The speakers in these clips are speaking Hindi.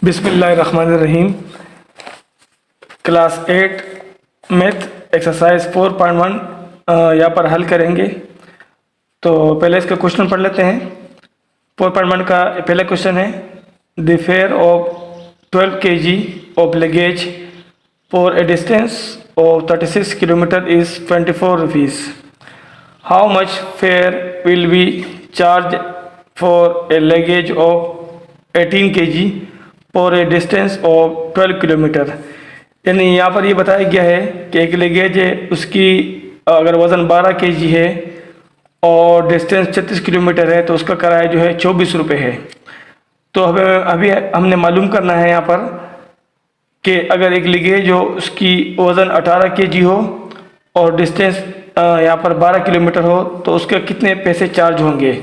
बिस्मिल्लाहिर्रहमानिर्रहीम। क्लास 8 मैथ एक्सरसाइज 4.1 यहाँ पर हल करेंगे। तो पहले इसका क्वेश्चन पढ़ लेते हैं। 4.1 का पहला क्वेश्चन है, the fair of 12 kg of luggage for a distance of 36 kilometre is 24 rupees. How much fair will be charge for a luggage of 18 kg for a distance of 12 kilometre. यानी यहाँ पर ये बताया गया है कि एक लगेज है, उसकी अगर वज़न 12 kg है और डिस्टेंस 36 किलोमीटर है तो उसका किराया जो है 24 रुपये है। तो हमें अभी हमने मालूम करना है यहाँ पर कि अगर एक लगेज हो, उसकी वज़न 18 kg हो और डिस्टेंस यहाँ पर 12 किलोमीटर हो तो उसके कितने पैसे चार्ज होंगे।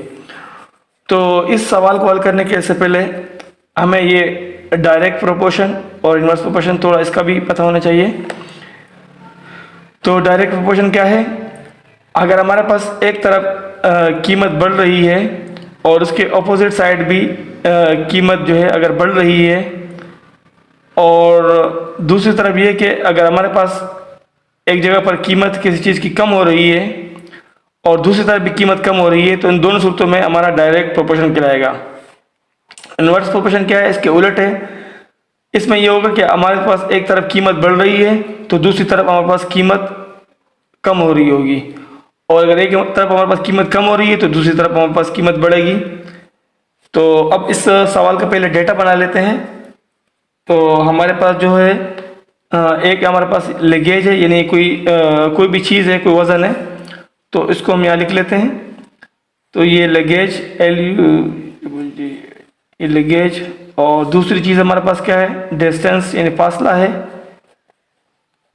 तो इस सवाल को हल करने के से पहले हमें ये डायरेक्ट प्रोपोर्शन और इन्वर्स प्रोपोर्शन थोड़ा इसका भी पता होना चाहिए। तो डायरेक्ट प्रोपोर्शन क्या है, अगर हमारे पास एक तरफ कीमत बढ़ रही है और उसके अपोजिट साइड भी कीमत जो है अगर बढ़ रही है, और दूसरी तरफ ये कि अगर हमारे पास एक जगह पर कीमत किसी चीज़ की कम हो रही है और दूसरी तरफ भी कीमत कम हो रही है, तो इन दोनों सूरतों में हमारा डायरेक्ट प्रोपोर्शन कहलाएगा। इन्वर्स प्रोपोर्शन क्या है, इसके उलट है। इसमें यह होगा कि हमारे पास एक तरफ कीमत बढ़ रही है तो दूसरी तरफ हमारे पास कीमत कम हो रही होगी, और अगर एक तरफ हमारे पास कीमत कम हो रही है तो दूसरी तरफ हमारे पास कीमत बढ़ेगी। तो अब इस सवाल का पहले डेटा बना लेते हैं। तो हमारे पास जो है एक हमारे पास लगेज है, यानी कोई भी चीज़ है, कोई वज़न है, तो इसको हम यहाँ लिख लेते हैं। तो ये लगेज ये लगेज, और दूसरी चीज़ हमारे पास क्या है, डिस्टेंस यानी फासला है।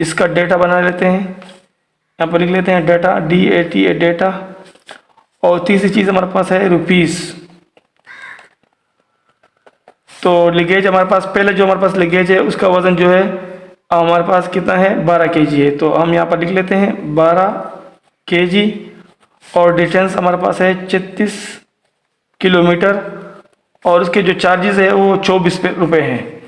इसका डेटा बना लेते हैं, यहाँ पर लिख लेते हैं डेटा, DATA डेटा। और तीसरी चीज़ हमारे पास है रुपीस। तो लगेज हमारे पास, पहले जो हमारे पास लगेज है उसका वज़न जो है हमारे पास कितना है, 12 kg है। तो हम यहाँ पर लिख लेते हैं 12 kg, और डिस्टेंस हमारे पास है 36 किलोमीटर, और उसके जो चार्जेस है वो 24 रुपये हैं।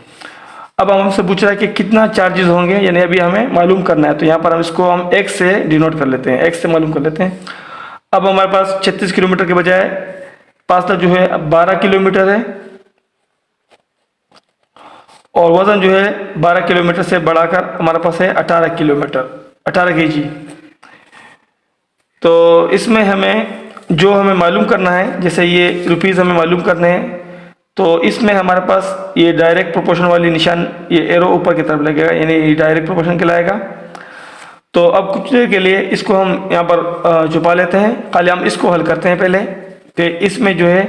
अब हम हमसे पूछ रहा है कि कितना चार्जेस होंगे, यानी अभी हमें मालूम करना है। तो यहाँ पर हम इसको x से डिनोट कर लेते हैं, x से मालूम कर लेते हैं। अब हमारे पास 36 किलोमीटर के बजाय फासला जो है अब 12 किलोमीटर है, और वज़न जो है 12 किलोमीटर से बढ़ाकर हमारे पास है 18 किलोमीटर, 18 kg। तो इसमें हमें मालूम करना है, जैसे ये रुपीज़ हमें मालूम करने हैं, तो इसमें हमारे पास ये डायरेक्ट प्रोपोर्शन वाली निशान, ये एरो ऊपर की तरफ लगेगा, यानी ये डायरेक्ट प्रोपोर्शन कहलाएगा। तो अब कुछ देर के लिए इसको हम यहाँ पर छुपा लेते हैं, खाली हम इसको हल करते हैं पहले। तो इसमें जो है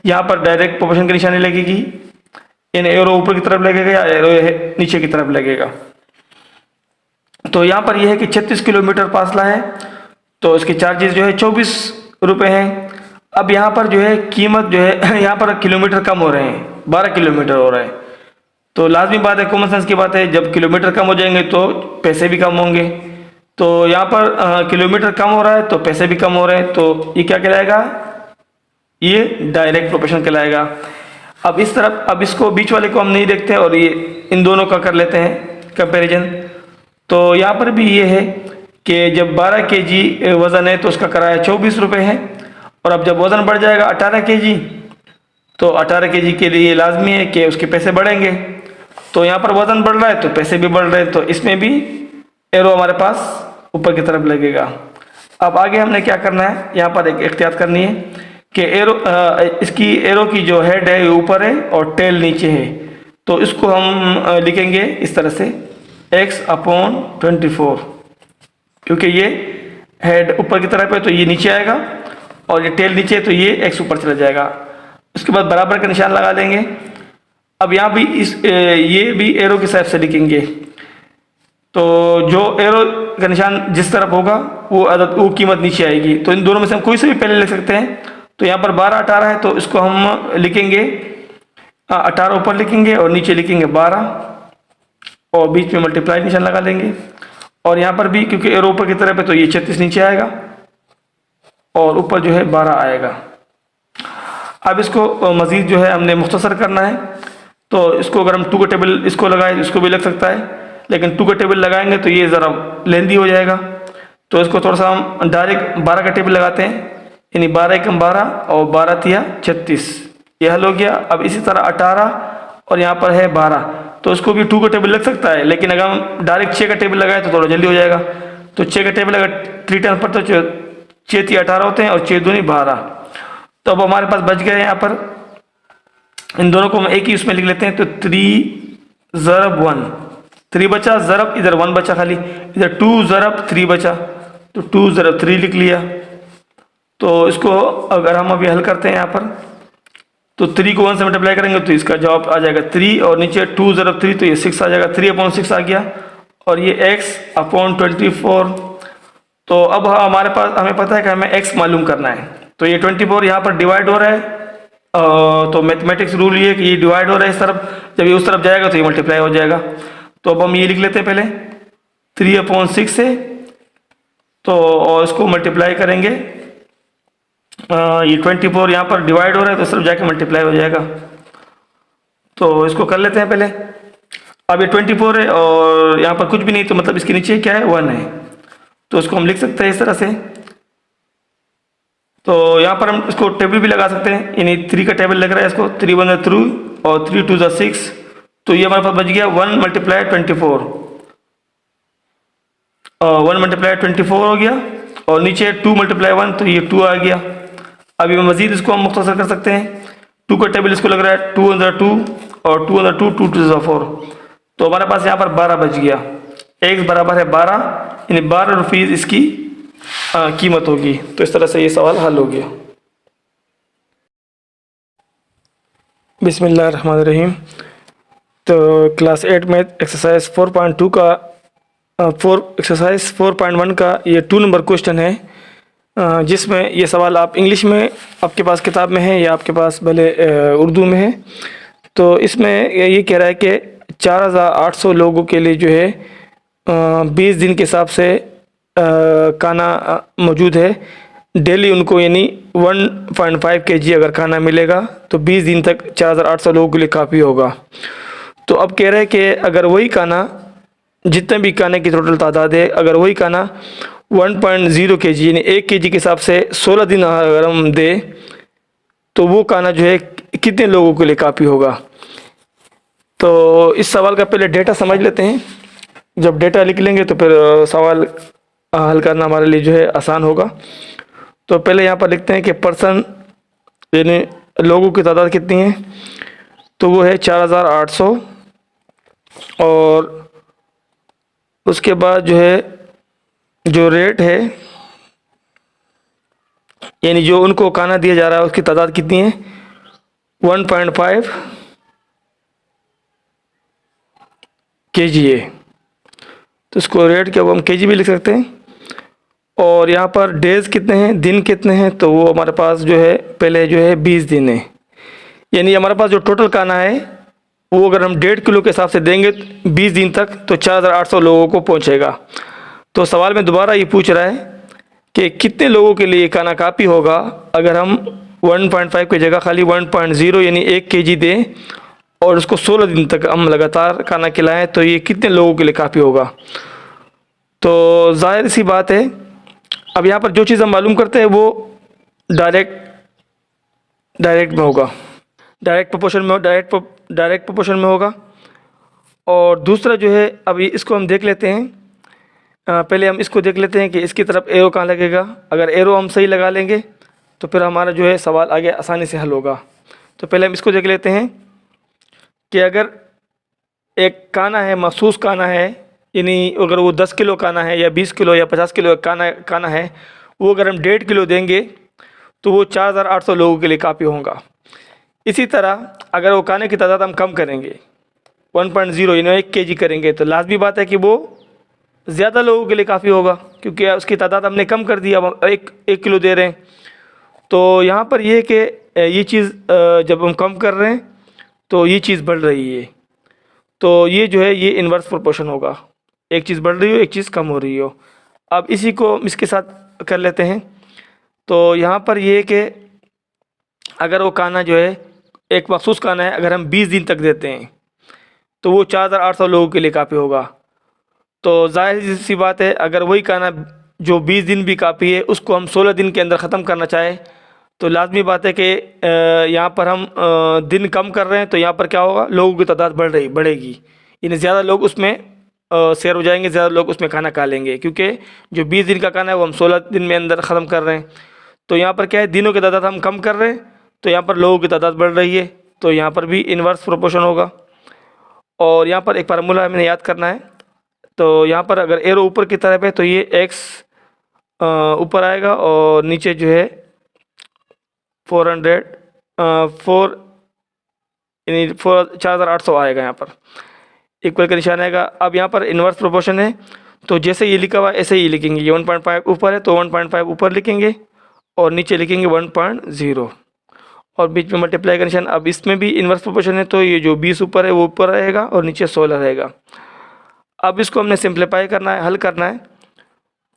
यहाँ पर डायरेक्ट प्रोपोर्शन की निशानी लगेगी, यानी एरो ऊपर की तरफ लगेगा या एरो नीचे की तरफ लगेगा। तो यहाँ पर यह है कि 36 किलोमीटर फासला है, तो इसके चार्जेस जो है 24 रुपये हैं। अब यहाँ पर जो है कीमत जो है यहाँ पर किलोमीटर कम हो रहे हैं, 12 किलोमीटर हो रहा है। तो लाजमी बात है, कॉमन सेंस की बात है, जब किलोमीटर कम हो जाएंगे तो पैसे भी कम होंगे। तो यहाँ पर किलोमीटर कम हो रहा है तो पैसे भी कम हो रहे हैं, तो ये क्या कहलाएगा, ये डायरेक्ट प्रोपोर्शन कहलाएगा। अब इस तरफ, अब इसको बीच वाले को हम नहीं देखते और ये इन दोनों का कर लेते हैं कंपैरिजन। तो यहाँ पर भी ये है कि जब 12 kg वज़न है तो उसका किराया 24 रुपये है, और अब जब वज़न बढ़ जाएगा 18 kg, तो 18 kg के लिए लाजमी है कि उसके पैसे बढ़ेंगे। तो यहाँ पर वज़न बढ़ रहा है तो पैसे भी बढ़ रहे हैं, तो इसमें भी एरो हमारे पास ऊपर की तरफ लगेगा। अब आगे हमने क्या करना है, यहाँ पर एक एहतियात करनी है कि इसकी एरो की जो हेड है ऊपर है और टेल नीचे है। तो इसको हम लिखेंगे इस तरह से x/24, क्योंकि ये हेड ऊपर की तरफ है तो ये नीचे आएगा, और ये टेल नीचे है तो ये x ऊपर चला जाएगा। उसके बाद बराबर का निशान लगा देंगे। अब यहाँ भी ये भी एरो की साइड से लिखेंगे, तो जो एरो का निशान जिस तरफ होगा वो कीमत नीचे आएगी। तो इन दोनों में से हम कोई से भी पहले लिख सकते हैं। तो यहाँ पर 12-18 है तो इसको हम लिखेंगे 18 ऊपर लिखेंगे और नीचे लिखेंगे 12, और बीच में मल्टीप्लाई निशान लगा लेंगे। और यहाँ पर भी क्योंकि एरो ऊपर की तरफ है तो ये 36 नीचे आएगा और ऊपर जो है 12 आएगा। अब इसको मज़ीद जो है हमने मुख्तसर करना है, तो इसको अगर हम 2 का टेबल इसको लगाएं इसको भी लग सकता है, लेकिन 2 का टेबल लगाएंगे तो ये ज़रा लेंदी हो जाएगा। तो इसको थोड़ा सा हम डायरेक्ट 12 का टेबल लगाते हैं, यानी 12 एकम 12 और 12 तिया 36, ये हल हो गया। अब इसी तरह 18 और यहाँ पर है 12, तो इसको भी 2 का टेबल लग सकता है, लेकिन अगर हम डायरेक्ट 6 का टेबल लगाए तो थोड़ा जल्दी हो जाएगा। तो 6 का टेबल अगर 3 टाइम्स पर तो 6 तिया 18 होते हैं और 6 दूनी 12। तो अब हमारे पास बच गए यहाँ पर, इन दोनों को हम एक ही उसमें लिख लेते हैं। तो 3 ज़रब 1, 3 बचा, ज़रब इधर 1 बचा, खाली इधर 2 ज़रब 3 बचा, तो 2 ज़रब 3 लिख लिया। तो इसको अगर हम अभी हल करते हैं यहाँ पर, तो 3 को 1 से मल्टीप्लाई करेंगे तो इसका जवाब आ जाएगा 3, और नीचे 2 ज़रब 3 तो ये 6 आ जाएगा, 3/6 आ गया, और ये x/24। तो अब हमारे पास हमें पता है कि हमें x मालूम करना है। तो ये 24 यहाँ पर डिवाइड हो रहा है, तो मैथमेटिक्स रूल ये है कि ये डिवाइड हो रहा है इस तरफ, जब ये उस तरफ जाएगा तो ये मल्टीप्लाई हो जाएगा। तो अब हम ये लिख लेते हैं पहले 3/6 से, तो और इसको मल्टीप्लाई करेंगे, ये 24 यहाँ पर डिवाइड हो रहा है तो सिर्फ जाके मल्टीप्लाई हो जाएगा। तो इसको कर लेते हैं पहले। अब ये 24 है और यहाँ पर कुछ भी नहीं, तो मतलब इसके नीचे क्या है 1 है, तो इसको हम लिख सकते हैं इस तरह से। तो यहाँ पर हम इसको टेबल भी लगा सकते हैं, यानी 3 का टेबल लग रहा है इसको, 3 1 3 और 3 2 6, तो ये हमारे पास बच गया 1 × 24, 1 × 24 हो गया, और नीचे 2 × 1 तो ये 2 आ गया। अभी मज़ीद इसको हम मुख्तसर कर सकते हैं, 2 का टेबल इसको लग रहा है 2 × 2 और 2 × 2 2 2 4, तो हमारे पास यहाँ पर 12 बच गया। x बराबर है 12, यानी 12 रुपीज़ इसकी कीमत होगी। तो इस तरह से ये सवाल हल हो गया। बिस्मिल्लाहिर्रहमानिर्रहीम। तो क्लास 8 में एक्सरसाइज 4.2 का एक्सरसाइज 4.1 का ये 2 नंबर क्वेश्चन है, जिसमें ये सवाल आप इंग्लिश में आपके पास किताब में है या आपके पास भले उर्दू में है। तो इसमें ये कह रहा है कि 4800 लोगों के लिए जो है 20 दिन के हिसाब से खाना मौजूद है डेली उनको, यानी 1.5 kg अगर खाना मिलेगा तो 20 दिन तक 4800 लोगों के लिए काफ़ी होगा। तो अब कह रहे हैं कि अगर वही खाना, जितने भी खाने की टोटल तादाद है, अगर वही खाना 1.0 kg यानी 1 kg के हिसाब से 16 दिन अगर हम दे तो वो खाना जो है कितने लोगों के लिए काफ़ी होगा। तो इस सवाल का पहले डेटा समझ लेते हैं, जब डेटा लिख लेंगे तो फिर सवाल हल करना हमारे लिए जो है आसान होगा। तो पहले यहाँ पर लिखते हैं कि पर्सन यानी लोगों की तादाद कितनी है, तो वो है 4800, और उसके बाद जो है जो रेट है यानी जो उनको खाना दिया जा रहा है उसकी तादाद कितनी है 1.5 kg है, तो इसको रेट क्या हम kg भी लिख सकते हैं। और यहाँ पर डेज़ कितने हैं, दिन कितने हैं, तो वो हमारे पास जो है पहले जो है 20 दिन है, यानी हमारे पास जो टोटल खाना है वो अगर हम 1.5 किलो के हिसाब से देंगे 20 दिन तक तो 4800 लोगों को पहुँचेगा। तो सवाल में दोबारा ये पूछ रहा है कि कितने लोगों के लिए खाना काफ़ी होगा अगर हम 1.5 की जगह खाली 1.0 यानी 1 kg दें और उसको 16 दिन तक हम लगातार खाना खिलाएं, तो ये कितने लोगों के लिए काफ़ी होगा। तो जाहिर सी बात है, अब यहाँ पर जो चीज़ हम मालूम करते हैं वो डायरेक्ट में होगा, डायरेक्ट प्रोपोर्शन में होगा। और दूसरा जो है अभी इसको हम देख लेते हैं, पहले हम इसको देख लेते हैं कि इसकी तरफ एरो कहाँ लगेगा। अगर एरो हम सही लगा लेंगे तो फिर हमारा जो है सवाल आगे आसानी से हल होगा। तो पहले हम इसको देख लेते हैं कि अगर एक खाना है, मखसूस खाना है, यानी अगर वो 10 किलो खाना है या 20 किलो या 50 किलो खाना है, वो अगर हम 1.5 किलो देंगे तो वो 4800 लोगों के लिए काफ़ी होगा। इसी तरह अगर वो खाने की तादाद हम कम करेंगे 1.0 यानी 1 kg करेंगे तो लाजमी बात है कि वो ज़्यादा लोगों के लिए काफ़ी होगा, क्योंकि उसकी तादाद हमने कम कर दी, अब एक किलो दे रहे हैं। तो यहाँ पर ये कि ये चीज़ जब हम कम कर रहे हैं तो ये चीज़ बढ़ रही है, तो ये जो है ये इन्वर्स प्रोपोर्शन होगा, एक चीज़ बढ़ रही हो एक चीज़ कम हो रही हो। अब इसी को इसके साथ कर लेते हैं। तो यहाँ पर ये कि अगर वो खाना जो है एक मखसूस खाना है, अगर हम 20 दिन तक देते हैं तो वो 4800 लोगों के लिए काफ़ी होगा। तो जाहिर सी बात है, अगर वही खाना जो 20 दिन भी काफ़ी है उसको हम 16 दिन के अंदर ख़त्म करना चाहें तो लाजमी बात है कि यहाँ पर हम दिन कम कर रहे हैं, तो यहाँ पर क्या होगा, लोगों की तादाद बढ़ेगी, यानी ज़्यादा लोग उसमें शेयर हो जाएंगे, ज़्यादा लोग उसमें खाना खा लेंगे, क्योंकि जो 20 दिन का खाना है वो हम 16 दिन में अंदर ख़त्म कर रहे हैं। तो यहाँ पर क्या है, दिनों की तादाद हम कम कर रहे हैं, तो यहाँ पर लोगों की तादाद बढ़ रही है, तो यहाँ पर भी इन्वर्स प्रोपोर्शन होगा। और यहाँ पर एक फार्मूला हमें याद करना है। तो यहाँ पर अगर एरो ऊपर की तरफ है तो ये एक्स ऊपर आएगा और नीचे जो है 4800 आएगा, यहाँ पर इक्वल का निशान आएगा। अब यहाँ पर इन्वर्स प्रोपोर्शन है, तो जैसे ये लिखा हुआ है ऐसे ही लिखेंगे। ये 1.5 ऊपर है तो 1.5 ऊपर लिखेंगे और नीचे लिखेंगे 1.0 और बीच में मल्टीप्लाई का निशान। अब इसमें भी इन्वर्स प्रोपोर्शन है, तो ये जो 20 ऊपर है वो ऊपर रहेगा और नीचे 16 रहेगा। अब इसको हमने सिंप्लीफाई करना है, हल करना है,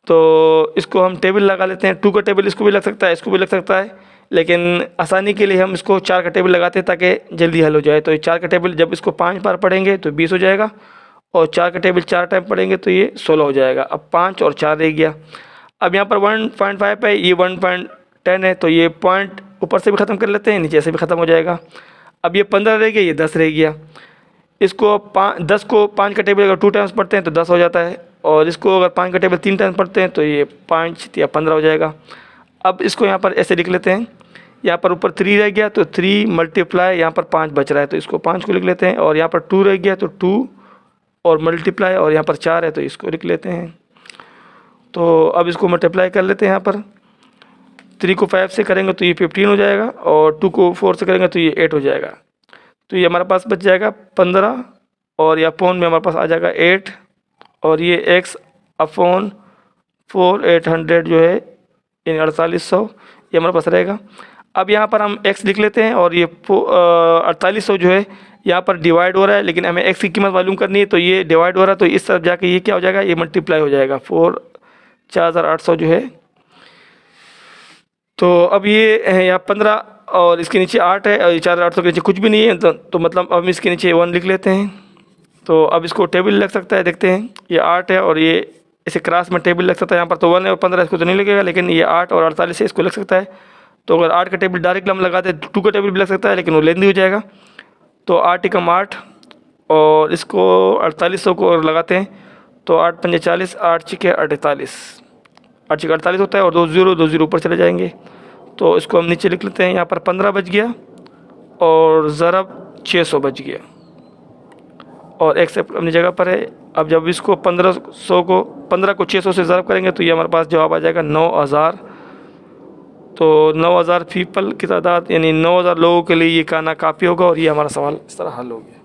तो इसको हम टेबल लगा लेते हैं। 2 का टेबल इसको भी लग सकता है, इसको भी लग सकता है, लेकिन आसानी के लिए हम इसको 4 का टेबल लगाते हैं ताकि जल्दी हल हो जाए। तो ये 4 का टेबल जब इसको 5 बार पढ़ेंगे तो 20 हो जाएगा, और 4 का टेबल 4 टाइम पढ़ेंगे तो ये 16 हो जाएगा। अब 5 और 4 रह गया। अब यहाँ पर 1.5 है, ये 1.10 है, तो ये पॉइंट ऊपर से भी ख़त्म कर लेते हैं, नीचे से भी ख़त्म हो जाएगा। अब ये 15 रह गया, ये 10 रह गया। इसको 10 को 5 का टेबल अगर 2 टाइम्स पढ़ते हैं तो 10 हो जाता है, और इसको अगर 5 का टेबल 3 टाइम्स पढ़ते हैं तो ये 5 या 15 हो जाएगा। अब इसको यहाँ पर ऐसे लिख लेते हैं, यहाँ पर ऊपर 3 रह गया तो 3 मल्टीप्लाई, यहाँ पर 5 बच रहा है तो इसको 5 को लिख लेते हैं, और यहाँ पर 2 रह गया तो 2 और मल्टीप्लाई, और यहाँ पर 4 है तो इसको लिख लेते हैं। तो अब इसको मल्टीप्लाई कर लेते हैं। यहाँ पर 3 को 5 से करेंगे तो ये 15 हो जाएगा, और 2 को 4 से करेंगे तो ये 8 हो जाएगा। तो ये हमारे पास बच जाएगा 15, और या अपॉन में हमारे पास आ जाएगा 8, और ये x अपॉन 4 800 जो है यानी 4800 ये हमारे पास रहेगा। अब यहाँ पर हम x लिख लेते हैं, और ये 4800 जो है यहाँ पर डिवाइड हो रहा है, लेकिन हमें x की कीमत मालूम करनी है, तो ये डिवाइड हो रहा है, तो इस तरफ जाके ये क्या हो जाएगा, ये मल्टीप्लाई हो जाएगा 4 4800 जो है। तो अब ये है यहाँ 15 और इसके नीचे 8 है, और ये 4800 के नीचे कुछ भी नहीं है, तो मतलब अब इसके नीचे 1 लिख लेते हैं। तो अब इसको टेबल लग सकता है, देखते हैं, ये 8 है और ये इसे क्रॉस में टेबल लग सकता है। यहाँ पर तो 1 है और 15 इसको तो नहीं लगेगा, लेकिन ये 8 और 48 है, इसको लग सकता है। तो अगर 8 का टेबल डायरेक्ट हम लगाते हैं, 2 का टेबल भी लग सकता है, लेकिन वो लेंदी हो जाएगा। तो 8 एकम 8 और इसको 4800 को और लगाते हैं, तो 8 पंजे 40, 8 छिके 48, 8 छिके 48 होता है, और 2 0 ऊपर चले जाएंगे। तो इसको हम नीचे लिख लेते हैं, यहाँ पर 15 बच गया और ज़रब 600 बच गया, और x अपनी जगह पर है। अब जब इसको 15 को 600 से ज़रब करेंगे तो ये हमारे पास जवाब आ जाएगा 9000। तो 9000 पीपल की तादाद यानी 9000 लोगों के लिए ये खाना काफ़ी होगा, और ये हमारा सवाल इस तरह हल हो गया।